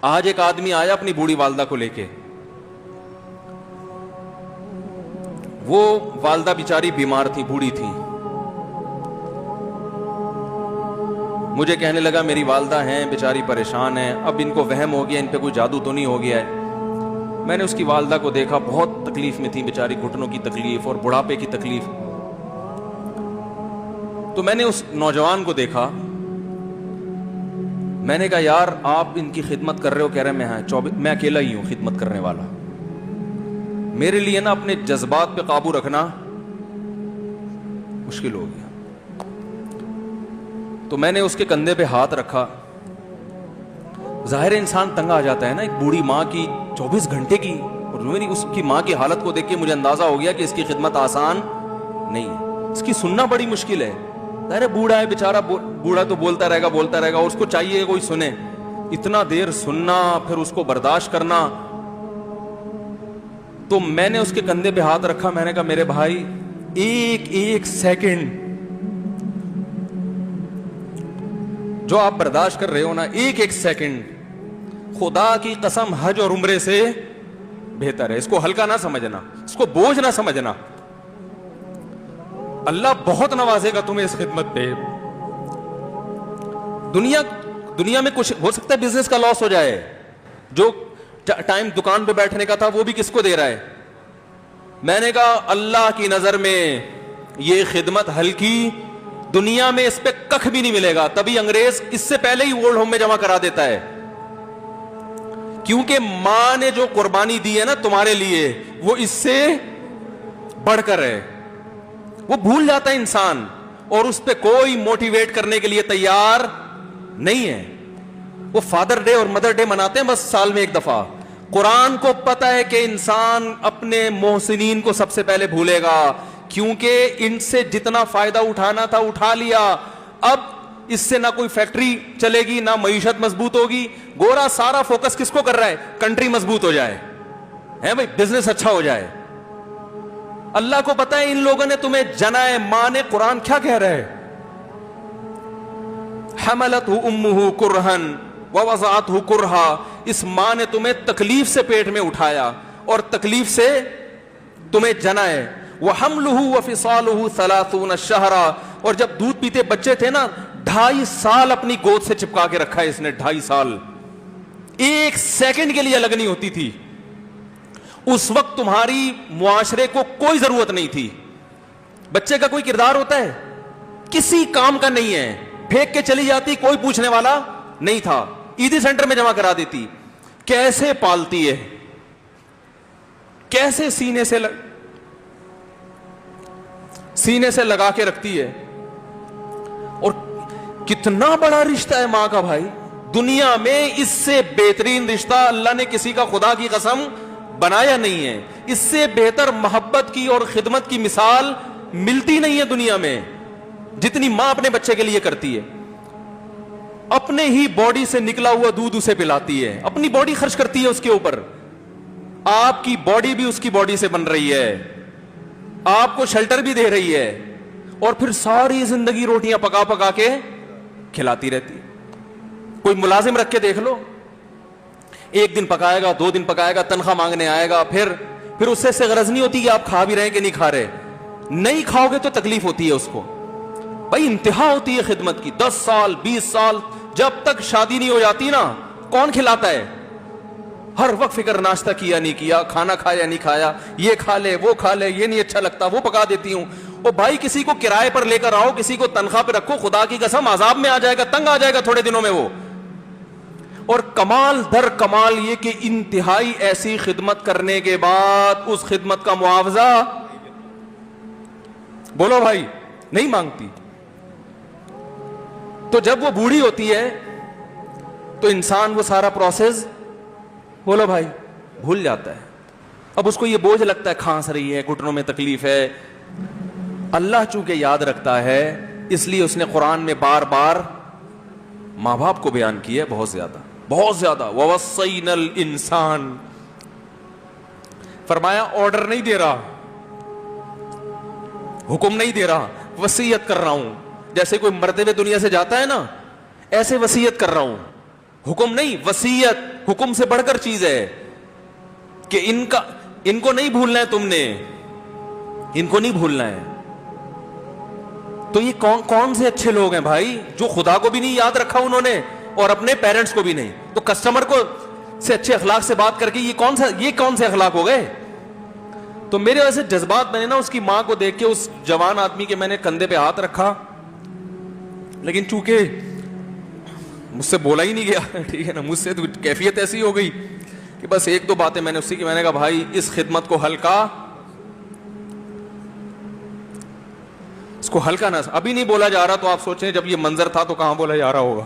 آج ایک آدمی آیا اپنی بوڑھی والدہ کو لے کے, وہ والدہ بیچاری بیمار تھی, بوڑھی تھی. مجھے کہنے لگا میری والدہ ہیں بیچاری پریشان ہیں, اب ان کو وہم ہو گیا ان پہ کوئی جادو تو نہیں ہو گیا ہے. میں نے اس کی والدہ کو دیکھا, بہت تکلیف میں تھی بیچاری, گھٹنوں کی تکلیف اور بڑھاپے کی تکلیف. تو میں نے اس نوجوان کو دیکھا, میں نے کہا یار آپ ان کی خدمت کر رہے ہو؟ کہہ رہے میں اکیلا ہی ہوں خدمت کرنے والا. میرے لیے نا اپنے جذبات پہ قابو رکھنا مشکل ہو گیا. تو میں نے اس کے کندھے پہ ہاتھ رکھا. ظاہر انسان تنگ آ جاتا ہے نا, ایک بوڑھی ماں کی 24 گھنٹے کی, اور میری اس کی ماں کی حالت کو دیکھ کے مجھے اندازہ ہو گیا کہ اس کی خدمت آسان نہیں ہے, اس کی سننا بڑی مشکل ہے. ظاہر بوڑھا ہے بیچارہ, بوڑھا تو بولتا رہے گا, اس کو چاہیے کوئی سنے. اتنا دیر سننا پھر اس کو برداشت کرنا. تو میں نے اس کے کندھے پہ ہاتھ رکھا, میں نے کہا میرے بھائی ایک سیکنڈ جو آپ برداشت کر رہے ہو نا, ایک سیکنڈ خدا کی قسم حج اور عمرے سے بہتر ہے. اس کو ہلکا نہ سمجھنا, اس کو بوجھ نہ سمجھنا. اللہ بہت نوازے گا تمہیں اس خدمت پہ. دنیا میں کچھ ہو سکتا ہے بزنس کا لاس ہو جائے, جو ٹائم دکان پہ بیٹھنے کا تھا وہ بھی کس کو دے رہا ہے. میں نے کہا اللہ کی نظر میں یہ خدمت ہلکی, دنیا میں اس پہ کخ بھی نہیں ملے گا. تبھی انگریز اس سے پہلے ہی اولڈ ہوم میں جمع کرا دیتا ہے, کیونکہ ماں نے جو قربانی دی ہے نا تمہارے لیے وہ اس سے بڑھ کر ہے. وہ بھول جاتا ہے انسان, اور اس پہ کوئی موٹیویٹ کرنے کے لیے تیار نہیں ہے. وہ فادر ڈے اور مدر ڈے مناتے ہیں بس سال میں ایک دفعہ. قرآن کو پتا ہے کہ انسان اپنے محسنین کو سب سے پہلے بھولے گا, کیونکہ ان سے جتنا فائدہ اٹھانا تھا اٹھا لیا. اب اس سے نہ کوئی فیکٹری چلے گی, نہ معیشت مضبوط ہوگی. گورا سارا فوکس کس کو کر رہا ہے؟ کنٹری مضبوط ہو جائے, ہے بھائی, بزنس اچھا ہو جائے. اللہ کو پتا ہے ان لوگوں نے تمہیں جنا ہے. ماں نے, قرآن کیا کہہ رہا ہے؟ حملتہ امہ کرہن ووضعتہ کرہا. اس ماں نے تمہیں تکلیف سے پیٹ میں اٹھایا اور تکلیف سے تمہیں جنا ہے. وحملہ وفصالہ 30 شہرا. اور جب دودھ پیتے بچے تھے نا 2.5 سال اپنی گود سے چپکا کے رکھا ہے اس نے. 2.5 سال, ایک سیکنڈ کے لیے الگ نہیں ہوتی تھی. اس وقت تمہاری معاشرے کو کوئی ضرورت نہیں تھی. بچے کا کوئی کردار ہوتا ہے؟ کسی کام کا نہیں ہے. پھینک کے چلی جاتی, کوئی پوچھنے والا نہیں تھا. عیدی سینٹر میں جمع کرا دیتی. کیسے پالتی ہے, کیسے سینے سے لگا کے رکھتی ہے. اور کتنا بڑا رشتہ ہے ماں کا بھائی. دنیا میں اس سے بہترین رشتہ اللہ نے کسی کا خدا کی قسم بنایا نہیں ہے. اس سے بہتر محبت کی اور خدمت کی مثال ملتی نہیں ہے دنیا میں, جتنی ماں اپنے بچے کے لیے کرتی ہے. اپنے ہی باڈی سے نکلا ہوا دودھ اسے پلاتی ہے, اپنی باڈی خرچ کرتی ہے اس کے اوپر. آپ کی باڈی بھی اس کی باڈی سے بن رہی ہے, آپ کو شیلٹر بھی دے رہی ہے, اور پھر ساری زندگی روٹیاں پکا پکا کے کھلاتی رہتی ہے. کوئی ملازم رکھ کے دیکھ لو, 1 دن پکائے گا, 2 دن پکائے گا, تنخواہ مانگنے آئے گا, پھر اس سے غرض نہیں ہوتی کہ آپ کھا بھی رہے ہیں کہ نہیں کھا رہے. نہیں کھاؤ گے تو تکلیف ہوتی ہے اس کو. بھائی انتہا ہوتی ہے خدمت کی. 10 سال 20 سال جب تک شادی نہیں ہو جاتی نا, کون کھلاتا ہے؟ ہر وقت فکر, ناشتہ کیا نہیں کیا, کھانا کھایا نہیں کھایا, یہ کھا لے وہ کھا لے, یہ نہیں اچھا لگتا وہ پکا دیتی ہوں. او بھائی کسی کو کرائے پر لے کر آؤ, کسی کو تنخواہ پہ رکھو, خدا کی قسم عذاب میں آ جائے گا, تنگ آ جائے گا تھوڑے دنوں میں وہ. اور کمال در کمال یہ کہ انتہائی ایسی خدمت کرنے کے بعد اس خدمت کا معاوضہ بولو بھائی نہیں مانگتی. تو جب وہ بوڑھی ہوتی ہے تو انسان وہ سارا پروسیس بولو بھائی بھول جاتا ہے. اب اس کو یہ بوجھ لگتا ہے, کھانس رہی ہے, گھٹنوں میں تکلیف ہے. اللہ چونکہ یاد رکھتا ہے اس لیے اس نے قرآن میں بار بار ماں باپ کو بیان کیا ہے, بہت زیادہ بہت زیادہ. وَوَصَّيْنَا الْإِنسَانَ, فرمایا آرڈر نہیں دے رہا, حکم نہیں دے رہا, وصیت کر رہا ہوں. جیسے کوئی مرتے ہوئے دنیا سے جاتا ہے نا, ایسے وصیت کر رہا ہوں, حکم نہیں, وصیت حکم سے بڑھ کر چیز ہے کہ ان کو نہیں بھولنا ہے, تم نے ان کو نہیں بھولنا ہے. تو یہ کون سے اچھے لوگ ہیں بھائی جو خدا کو بھی نہیں یاد رکھا انہوں نے اور اپنے پیرنٹس کو بھی نہیں. تو کسٹمر کو سے اچھے اخلاق سے بات کر کے یہ کون سے اخلاق ہو گئے؟ تو میرے ویسے جذبات, میں نے نا اس کی ماں کو دیکھ کے اس جوان آدمی کے میں نے کندھے پہ ہاتھ رکھا, لیکن چونکہ مجھ سے بولا ہی نہیں گیا, ٹھیک ہے نا, مجھ سے تو کیفیت ایسی ہو گئی کہ بس ایک دو باتیں میں نے اسی کی, میں نے کہا بھائی اس خدمت کو ہلکا, اس کو ہلکا نہ, ابھی نہیں بولا جا رہا تو آپ سوچیں جب یہ منظر تھا تو کہاں بولا جا رہا ہوگا.